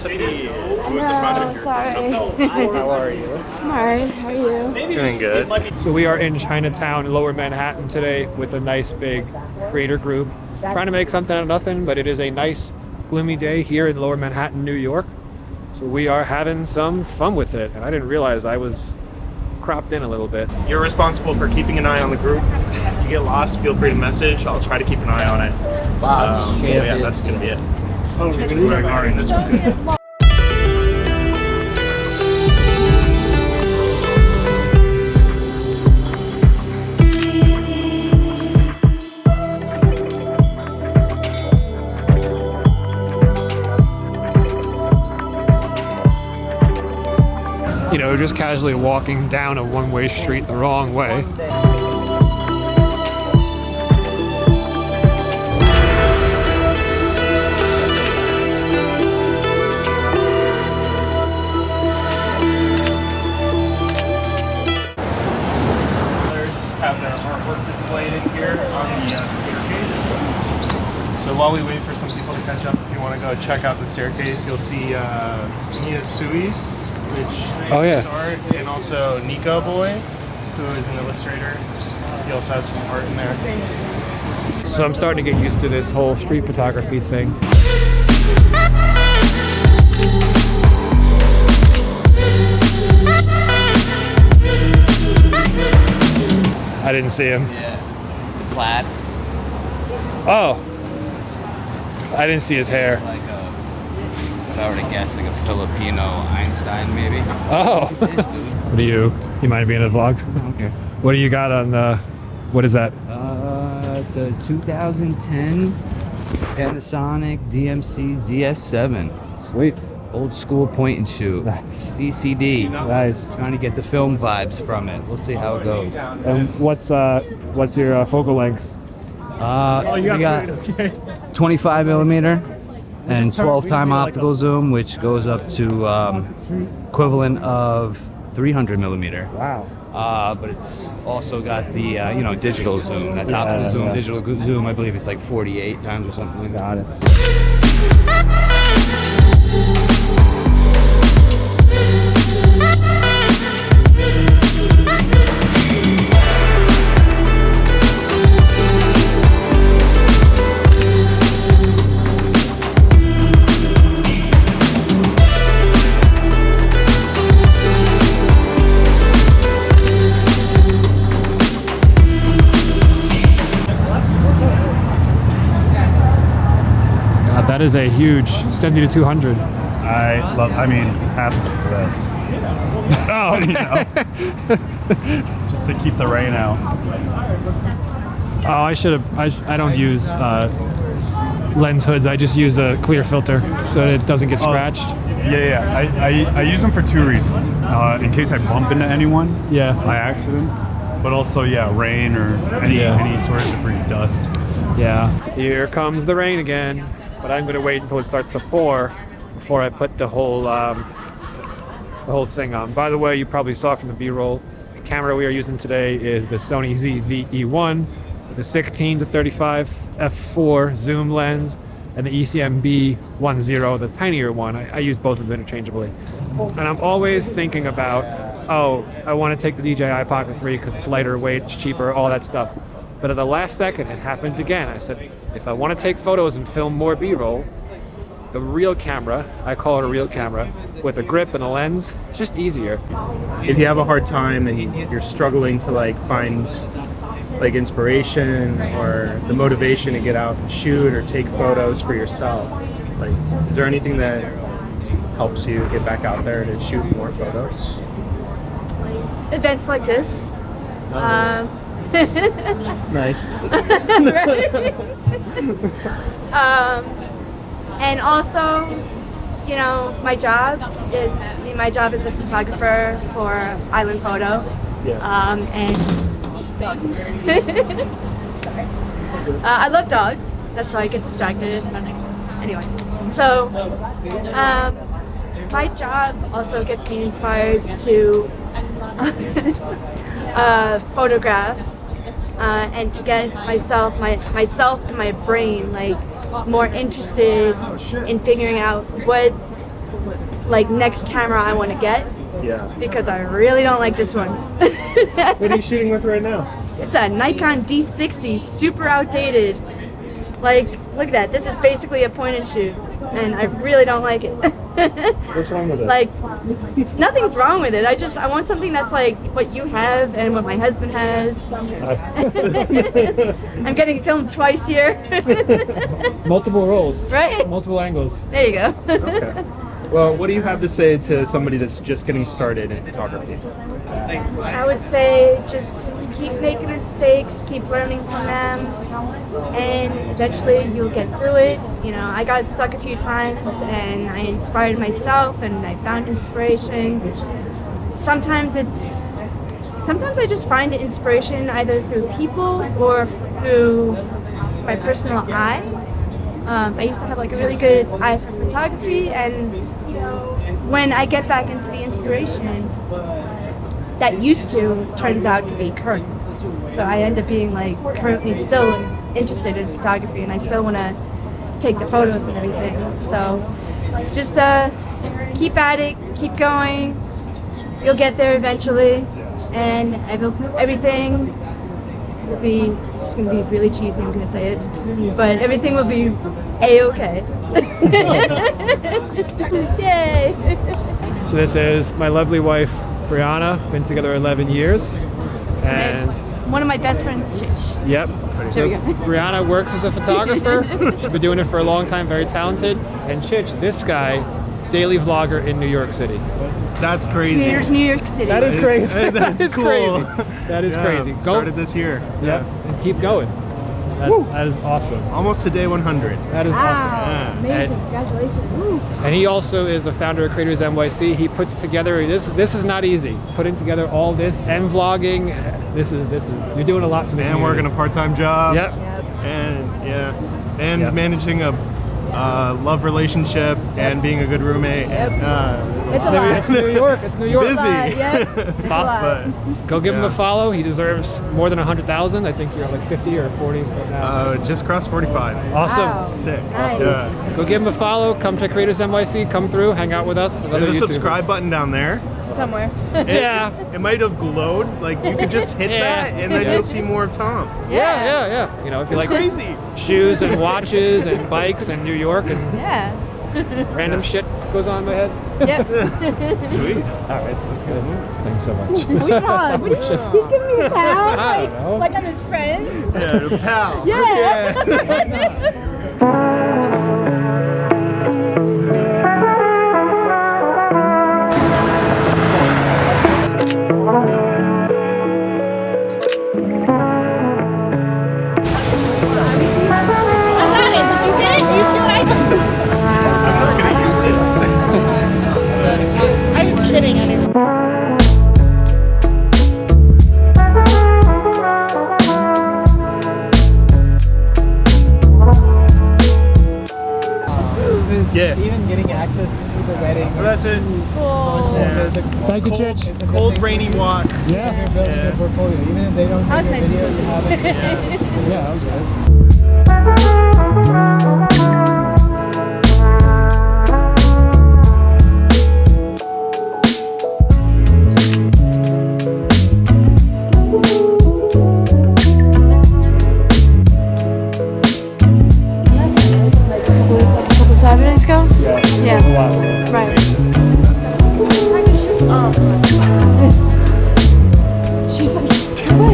recipe. Who was No, the project? sorry. How are you? I'm alright. How are you? Doing good. So we are in Chinatown, Lower Manhattan today with a nice big creator group. Trying to make something out of nothing, but it is a nice gloomy day here in Lower Manhattan, New York. So we are having some fun with it. And I didn't realize I was cropped in a little bit. You're responsible for keeping an eye on the group. If you get lost, feel free to message. I'll try to keep an eye on it. Wow. Yeah, that's going to be it. Oh, you're going to this was good. You know, just casually walking down a one-way street the wrong way. Have their artwork displayed in here on the staircase. So while we wait for some people to catch up, if you want to go check out the staircase, you'll see Mia Sui's, which is art, and also Nico Boy, who is an illustrator. He also has some art in there. So I'm starting to get used to this whole street photography thing. I didn't see him. Yeah. The plaid. Oh. I didn't see his hair. Like if I were to guess, like a Filipino Einstein, maybe. Oh. It is, dude. What do you might be in the vlog? Okay. What do you got on the, what is that? It's a 2010 Panasonic DMC ZS7. Sweet. Old school point and shoot. CCD. Nice. Trying to get the film vibes from it. We'll see how it goes. And what's your focal length? We got 25 millimeter and 12 time optical zoom, which goes up to equivalent of 300 millimeter. Wow. But it's also got the digital zoom. That's optical zoom, digital zoom. I believe it's like 48 times or something like that. Got it. That is a huge 70 to 200. I mean, half of it's this. Oh, Just to keep the rain out. Oh, I don't use lens hoods. I just use a clear filter so it doesn't get scratched. Yeah. I use them for two reasons. In case I bump into anyone by accident. But also, rain or any sort of debris, dust. Yeah. Here comes the rain again. But I'm going to wait until it starts to pour before I put the whole thing on. By the way, you probably saw from the B-roll, the camera we are using today is the Sony ZV-E1 with the 16 to 35 f4 zoom lens and the ECM B10, the tinier one. I use both of them interchangeably. And I'm always thinking about, I want to take the DJI Pocket 3 because it's lighter weight, it's cheaper, all that stuff. But at the last second, it happened again. I said, if I want to take photos and film more B-roll, the real camera, I call it a real camera, with a grip and a lens, it's just easier. If you have a hard time and you're struggling to find inspiration or the motivation to get out and shoot or take photos for yourself, is there anything that helps you get back out there to shoot more photos? Events like this. Nice. And also, my job is a photographer for Island Photo. And I love dogs. That's why I get distracted. Anyway, so my job also gets me inspired to photograph and to get myself and my brain more interested in figuring out like next camera I want to get Yeah. because I really don't like this one. What are you shooting with right now? It's a Nikon D60, super outdated. Like, look at that. This is basically a point and shoot, and I really don't like it. What's wrong with it? Like, nothing's wrong with it. I want something that's like what you have and what my husband has. I'm getting filmed twice here. Multiple rolls. Right? Multiple angles. There you go. Okay. Well, what do you have to say to somebody that's just getting started in photography? I would say just keep making mistakes, keep learning from them, and eventually you'll get through it. You know, I got stuck a few times and I inspired myself and I found inspiration. Sometimes I just find inspiration either through people or through my personal eye. I used to have like a really good eye for photography, and when I get back into the inspiration, that used to turns out to be current. So I end up being like currently still interested in photography, and I still want to take the photos and everything. So just keep at it, keep going. You'll get there eventually, and everything will be. It's gonna be really cheesy. I'm gonna say it, but everything will be a-okay. Yay! So this is my lovely wife, Brianna. Been together 11 years. And One of my best friends, Chich. yep. There we go. Brianna works as a photographer. She's been doing it for a long time, very talented. And Chich, this guy, daily vlogger in New York City. That's crazy. Creators New York City. That is crazy. That's That is cool. crazy. That is Yeah, crazy. Go. Started this year. Yep. And keep going. That is awesome. Almost to day 100. That is awesome. Wow, amazing! Congratulations. And he also is the founder of Creators NYC. He puts together this is not easy. Putting together all this and vlogging. This is you're doing a lot for the And community. working a part-time job. Yep. And managing a love relationship and being a good roommate. Yep. And, It's a lot. It's New York. It's New York. Busy. Yep. It's a lot. but Go give him Yeah. a follow. He deserves more than 100,000. I think you're like 50 or 40 right now. just crossed 45. Awesome. Wow. Sick. Nice. Yeah. Go give him a follow. Come to Creators NYC. Come through. Hang out with us. and other There's a YouTubers. subscribe button down there. Somewhere. Yeah. It might have glowed. Like you could just hit Yeah. that, and then you'll see more of Tom. Yeah. You know, if you It's like crazy. shoes and watches and bikes and New York and Yeah. random shit goes on in my head. Yep. Sweet. All right, that's good. Thanks so much. What's wrong? What he's giving me a pound? I don't know. Like I'm his friend? Yeah, pal. Yeah. I'm not gonna use it. I was kidding anyway. Yeah. Even getting access to the wedding. Well, that's it. Thank you, Chich. Cold, rainy walk. Yeah. They're building their portfolio, even if they don't That was take nice the and videos, have it. Yeah, that was good. Like a couple Saturdays ago? Yeah. A lot. Right. She's like, come on.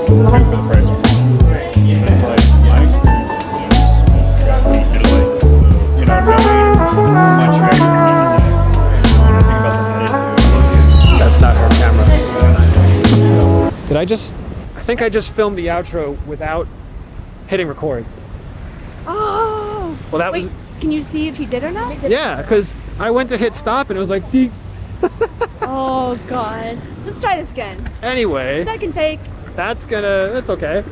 For the price of it's like my experience is Italy. You know, knowing much better than knowing everything about the edit. That's not her camera. I think I just filmed the outro without hitting record. Oh. Well, that Wait, was, can you see if you did or not? yeah, because I went to hit stop and it was like, dee. Oh, God. Let's try this again. Anyway, Second take. that's okay.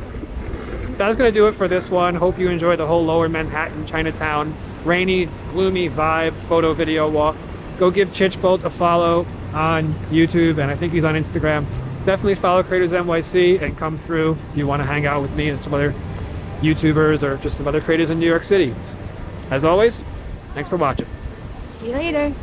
That's gonna do it for this one. Hope you enjoyed the whole Lower Manhattan, Chinatown, rainy, gloomy vibe, photo, video walk. Go give Chich Bolt a follow on YouTube, and I think he's on Instagram. definitely follow Creators NYC and come through if you want to hang out with me and some other YouTubers or just some other creators in New York City. As always, thanks for watching. See you later.